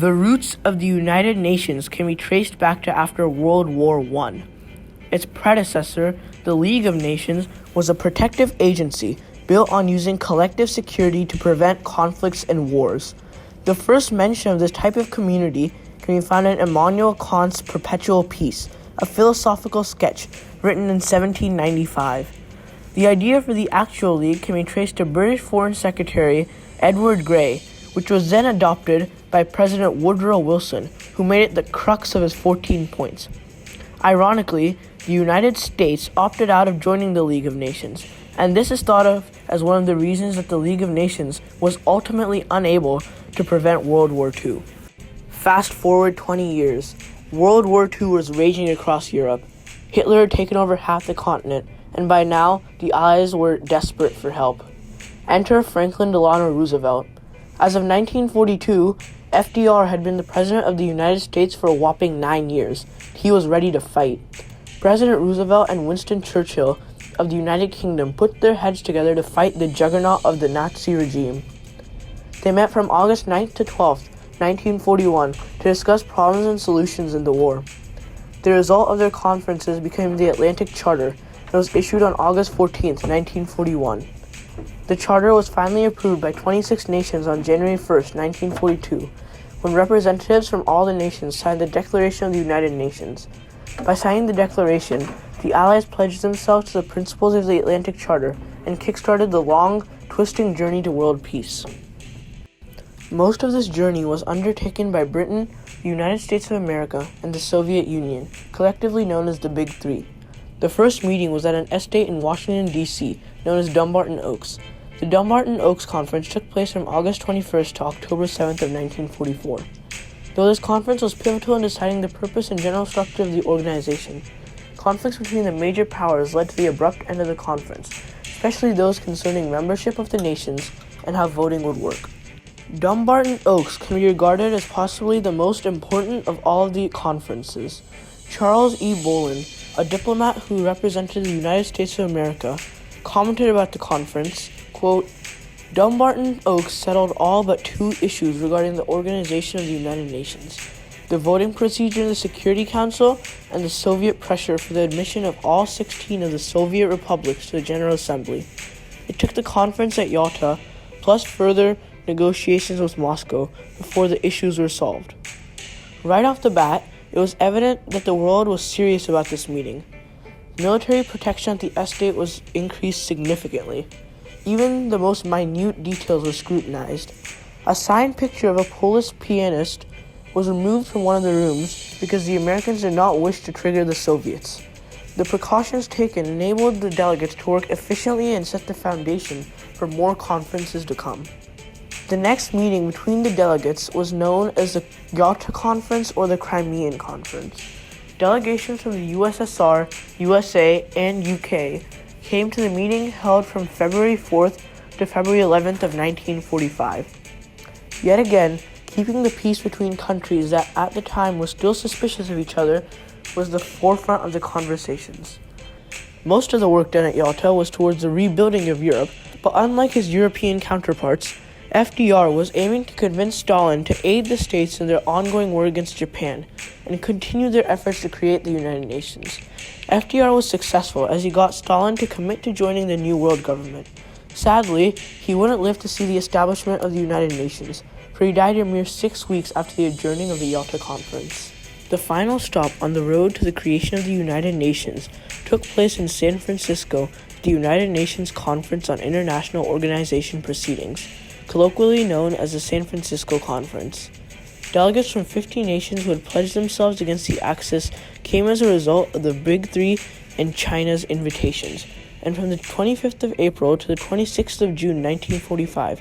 The roots of the United Nations can be traced back to after World War I. Its predecessor, the League of Nations, was a protective agency built on using collective security to prevent conflicts and wars. The first mention of this type of community can be found in Immanuel Kant's Perpetual Peace, a philosophical sketch written in 1795. The idea for the actual league can be traced to British Foreign Secretary Edward Grey, which was then adopted by President Woodrow Wilson, who made it the crux of his 14 points. Ironically, the United States opted out of joining the League of Nations, and this is thought of as one of the reasons that the League of Nations was ultimately unable to prevent World War II. Fast forward 20 years, World War II was raging across Europe. Hitler had taken over half the continent, and by now, the Allies were desperate for help. Enter Franklin Delano Roosevelt. As of 1942, FDR had been the President of the United States for a whopping 9 years. He was ready to fight. President Roosevelt and Winston Churchill of the United Kingdom put their heads together to fight the juggernaut of the Nazi regime. They met from August 9th to 12th, 1941, to discuss problems and solutions in the war. The result of their conferences became the Atlantic Charter, and was issued on August 14th, 1941. The charter was finally approved by 26 nations on January 1st, 1942, when representatives from all the nations signed the Declaration of the United Nations. By signing the Declaration, the Allies pledged themselves to the principles of the Atlantic Charter and kickstarted the long, twisting journey to world peace. Most of this journey was undertaken by Britain, the United States of America, and the Soviet Union, collectively known as the Big Three. The first meeting was at an estate in Washington, D.C., known as Dumbarton Oaks. The Dumbarton Oaks Conference took place from August 21st to October 7th of 1944. Though this conference was pivotal in deciding the purpose and general structure of the organization, conflicts between the major powers led to the abrupt end of the conference, especially those concerning membership of the nations and how voting would work. Dumbarton Oaks can be regarded as possibly the most important of all of the conferences. Charles E. Bolin, a diplomat who represented the United States of America, commented about the conference, quote, "Dumbarton Oaks settled all but two issues regarding the organization of the United Nations, the voting procedure in the Security Council and the Soviet pressure for the admission of all 16 of the Soviet republics to the General Assembly. It took the conference at Yalta, plus further negotiations with Moscow, before the issues were solved." Right off the bat, it was evident that the world was serious about this meeting. Military protection at the estate was increased significantly. Even the most minute details were scrutinized. A signed picture of a Polish pianist was removed from one of the rooms because the Americans did not wish to trigger the Soviets. The precautions taken enabled the delegates to work efficiently and set the foundation for more conferences to come. The next meeting between the delegates was known as the Yalta Conference or the Crimean Conference. Delegations from the USSR, USA, and UK came to the meeting held from February 4th to February 11th of 1945. Yet again, keeping the peace between countries that at the time were still suspicious of each other was the forefront of the conversations. Most of the work done at Yalta was towards the rebuilding of Europe, but unlike his European counterparts, FDR was aiming to convince Stalin to aid the states in their ongoing war against Japan and continue their efforts to create the United Nations. FDR was successful as he got Stalin to commit to joining the new world government. Sadly, he wouldn't live to see the establishment of the United Nations, for he died a mere 6 weeks after the adjourning of the Yalta Conference. The final stop on the road to the creation of the United Nations took place in San Francisco at the United Nations Conference on International Organization Proceedings, colloquially known as the San Francisco Conference. Delegates from 50 nations who had pledged themselves against the Axis came as a result of the Big Three and China's invitations, and from the 25th of April to the 26th of June 1945,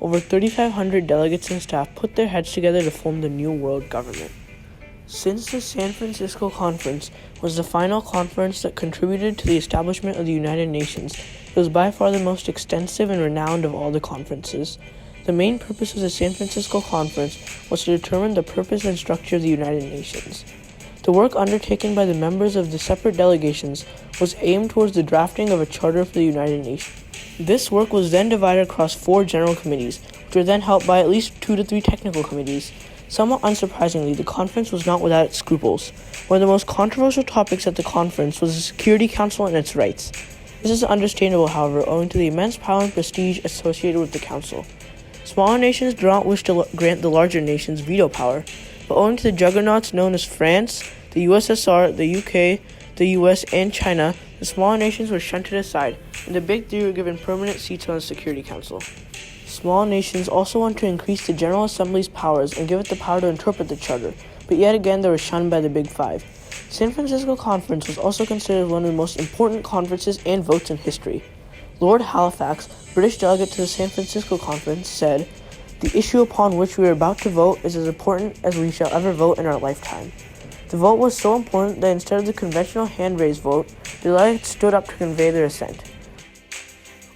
over 3,500 delegates and staff put their heads together to form the new world government. Since the San Francisco Conference was the final conference that contributed to the establishment of the United Nations, it was by far the most extensive and renowned of all the conferences. The main purpose of the San Francisco Conference was to determine the purpose and structure of the United Nations. The work undertaken by the members of the separate delegations was aimed towards the drafting of a charter for the United Nations. This work was then divided across 4 general committees, which were then helped by at least 2 to 3 technical committees. Somewhat unsurprisingly, the conference was not without its scruples. One of the most controversial topics at the conference was the Security Council and its rights. This is understandable, however, owing to the immense power and prestige associated with the council. Smaller nations do not wish to grant the larger nations veto power, but owing to the juggernauts known as France, the USSR, the UK, the US, and China, the smaller nations were shunted aside, and the big three were given permanent seats on the Security Council. Small nations also want to increase the General Assembly's powers and give it the power to interpret the Charter, but yet again they were shunned by the Big Five. The San Francisco Conference was also considered one of the most important conferences and votes in history. Lord Halifax, British delegate to the San Francisco Conference, said, "The issue upon which we are about to vote is as important as we shall ever vote in our lifetime." The vote was so important that instead of the conventional hand-raised vote, the delegates stood up to convey their assent.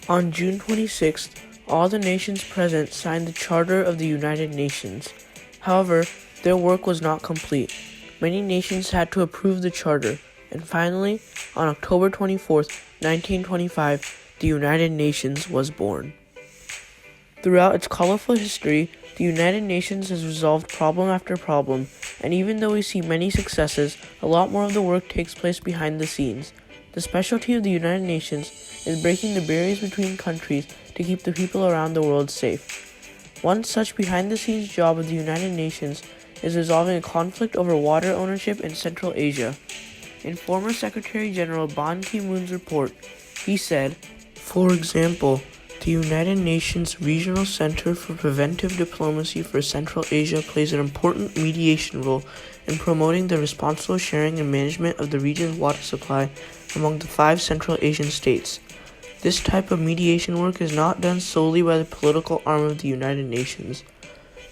On June 26th, all the nations present signed the Charter of the United Nations. However, their work was not complete. Many nations had to approve the Charter, and finally, on October 24th, 1925, the United Nations was born. Throughout its colorful history, the United Nations has resolved problem after problem, and even though we see many successes, a lot more of the work takes place behind the scenes. The specialty of the United Nations is breaking the barriers between countries to keep the people around the world safe. One such behind-the-scenes job of the United Nations is resolving a conflict over water ownership in Central Asia. In former Secretary General Ban Ki-moon's report, he said, "For example, the United Nations Regional Center for Preventive Diplomacy for Central Asia plays an important mediation role in promoting the responsible sharing and management of the region's water supply among the 5 Central Asian states. This type of mediation work is not done solely by the political arm of the United Nations.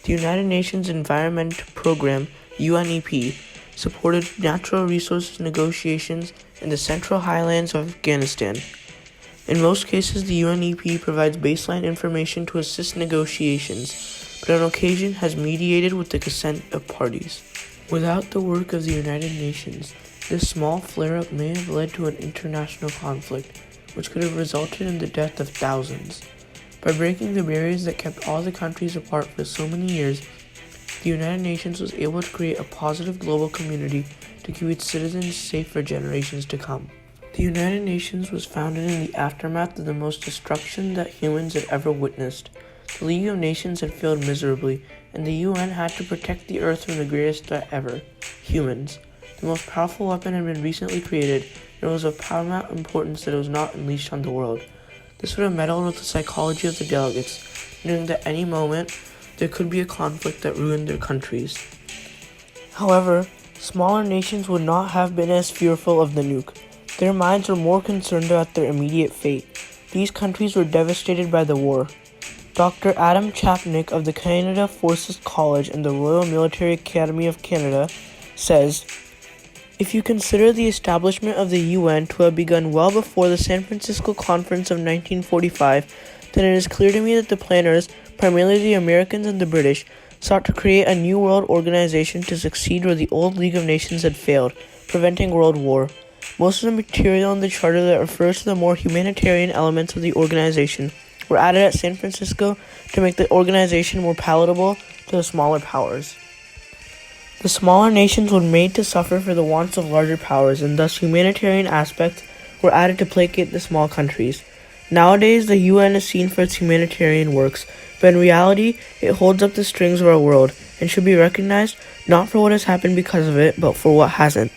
The United Nations Environment Program, UNEP, supported natural resources negotiations in the Central Highlands of Afghanistan. In most cases, the UNEP provides baseline information to assist negotiations, but on occasion has mediated with the consent of parties. Without the work of the United Nations, this small flare-up may have led to an international conflict, which could have resulted in the death of thousands. By breaking the barriers that kept all the countries apart for so many years, the United Nations was able to create a positive global community to keep its citizens safe for generations to come. The United Nations was founded in the aftermath of the most destruction that humans had ever witnessed. The League of Nations had failed miserably, and the UN had to protect the Earth from the greatest threat ever, humans. The most powerful weapon had been recently created, and it was of paramount importance that it was not unleashed on the world. This would have meddled with the psychology of the delegates, knowing that any moment there could be a conflict that ruined their countries. However, smaller nations would not have been as fearful of the nuke. Their minds were more concerned about their immediate fate. These countries were devastated by the war. Dr. Adam Chapnick of the Canada Forces College and the Royal Military Academy of Canada says, "If you consider the establishment of the UN to have begun well before the San Francisco Conference of 1945, then it is clear to me that the planners, primarily the Americans and the British, sought to create a new world organization to succeed where the old League of Nations had failed, preventing world war. Most of the material in the charter that refers to the more humanitarian elements of the organization were added at San Francisco to make the organization more palatable to the smaller powers. The smaller nations were made to suffer for the wants of larger powers, and thus humanitarian aspects were added to placate the small countries. Nowadays, the UN is seen for its humanitarian works, but in reality, it holds up the strings of our world, and should be recognized not for what has happened because of it, but for what hasn't.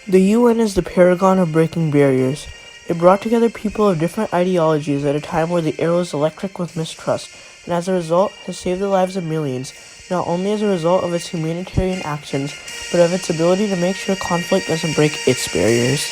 The UN is the paragon of breaking barriers. It brought together people of different ideologies at a time where the air was electric with mistrust, and as a result has saved the lives of millions, not only as a result of its humanitarian actions, but of its ability to make sure conflict doesn't break its barriers."